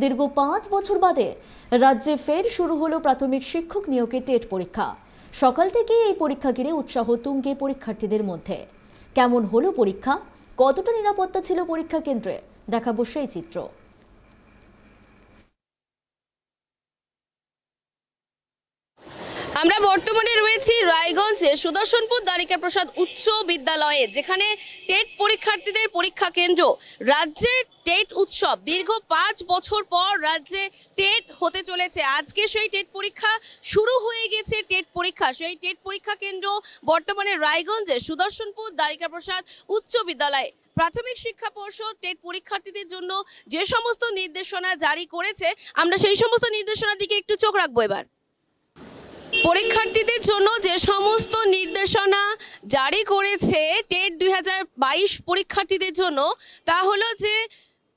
দীর্ঘ 5 বছর বাদে রাজ্যে ফের শুরু হলো প্রাথমিক শিক্ষক নিয়োগের টেট পরীক্ষা। সকাল থেকেই এই পরীক্ষা ঘিরে উৎসাহ তুঙ্গে পরীক্ষার্থীদের মধ্যে। কেমন হলো পরীক্ষা, কতটা নিরাপত্তা ছিল পরীক্ষা কেন্দ্রে, দেখাবো সেই চিত্র। আমরা বর্তমানে রয়েছি রায়গঞ্জে সুদর্শনপুর দ্বারিকা প্রসাদ উচ্চ বিদ্যালয়ে, যেখানে টেট পরীক্ষার্থীদের পরীক্ষা কেন্দ্র। রাজ্যে টেট উৎসব, দীর্ঘ 5 বছর পর রাজ্যে টেট হতে চলেছে। আজকে সেই টেট পরীক্ষা শুরু হয়ে গেছে। টেট পরীক্ষা, সেই টেট পরীক্ষা কেন্দ্র বর্তমানে রায়গঞ্জে সুদর্শনপুর দ্বারিকা প্রসাদ উচ্চ বিদ্যালয়ে। প্রাথমিক শিক্ষা পর্ষদ টেট পরীক্ষার্থীদের জন্য যে সমস্ত নির্দেশনা জারি করেছে, আমরা সেই সমস্ত নির্দেশনার দিকে একটু চোখ রাখবো এবার। পরীক্ষার্থীদের জন্য যে সমস্ত নির্দেশনা জারি করেছে টেট 2022 পরীক্ষার্থীদের জন্য, তা হলো যে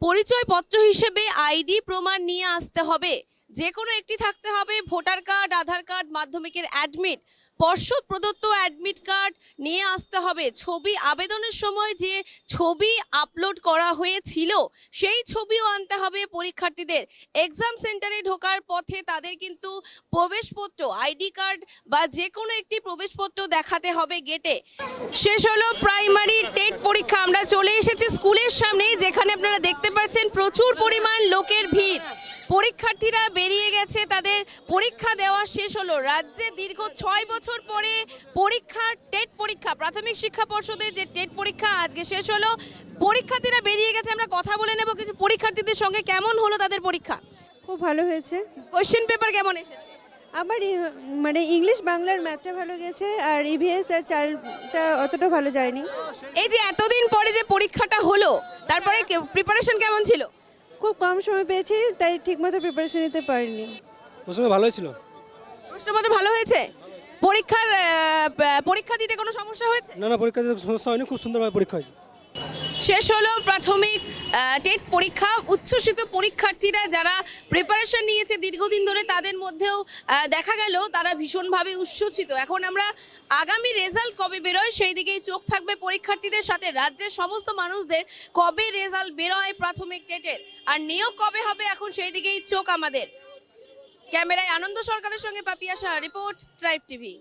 পরিচয়পত্র হিসেবে আইডি প্রমাণ নিয়ে আসতে হবে। যে কোনো একটি থাকতে হবে, ভোটার কার্ড, আধার কার্ড, মাধ্যমিকের অ্যাডমিট, পর্ষদ প্রদত্ত অ্যাডমিট কার্ড নিয়ে আসতে হবে। ছবি, আবেদনের সময় যে ছবি আপলোড করা হয়েছিল সেই ছবিও আনতে হবে পরীক্ষার্থীদের। এক্সাম সেন্টারে ঢোকার পথে তাদের কিন্তু প্রবেশপত্র, আইডি কার্ড বা যে কোনো একটি প্রবেশপত্র দেখাতে হবে গেটে। শেষ হলো প্রাইমারি টেট পরীক্ষা। আমরা চলে এসেছি স্কুলের সামনে, যেখানে আপনারা দেখতে পাচ্ছেন প্রচুর পরিমাণ লোকের ভিড়। পরীক্ষার্থীরা বেরিয়ে গেছে, তাদের পরীক্ষা দেওয়া শেষ হলো। রাজ্যে দীর্ঘ 6 বছর পরে পরীক্ষা, টেট পরীক্ষা, প্রাথমিক শিক্ষা পর্ষদের যে টেট পরীক্ষা আজকে শেষ হলো। পরীক্ষার্থীরা বেরিয়ে গেছে, আমরা কথা বলে নেব কিছু পরীক্ষার্থীদের সঙ্গে। কেমন হলো তাদের পরীক্ষা? খুব ভালো হয়েছে। কোশ্চেন পেপার কেমন এসেছে? আমার মানে ইংলিশ বাংলার ম্যাথটা ভালো গেছে, আর ইভিএস আর চাইল্ডটা অতটা ভালো যায়নি। এই যে এতদিন পরে যে পরীক্ষাটা হলো, তারপরে প্রিপারেশন কেমন ছিল? খুব কম সময় পেয়েছি, তাই ঠিকমতো প্রিপারেশন নিতে পারিনি। প্রশ্ন ভালো হয়েছিল। প্রশ্নপত্র ভালো হয়েছে? পরীক্ষা দিতে কোনো সমস্যা হয়েছে? না, পরীক্ষা দিতে সমস্যা হয়নি, খুব সুন্দরভাবে পরীক্ষা হয়েছে। শেষ হলো প্রাথমিক টেট পরীক্ষা। উচ্ছ্বসিত পরীক্ষার্থীরা যারা প্রিপারেশন নিয়েছে দীর্ঘদিন ধরে, তাদের মধ্যেও দেখা গেল তারা ভীষণভাবে উচ্ছ্বসিত। এখন আমরা আগামী রেজাল্ট কবে বেরোয় সেই দিকেই চোখ থাকবে পরীক্ষার্থীদের সাথে। রাজ্যের সমস্ত মানুষদের কবে রেজাল্ট বেরোয় প্রাথমিক টেটের, আর নিয়োগ কবে হবে, এখন সেই দিকেই চোখ আমাদের। ক্যামেরায় আনন্দ সরকারের সঙ্গে Papiya Saha, report Tribe TV.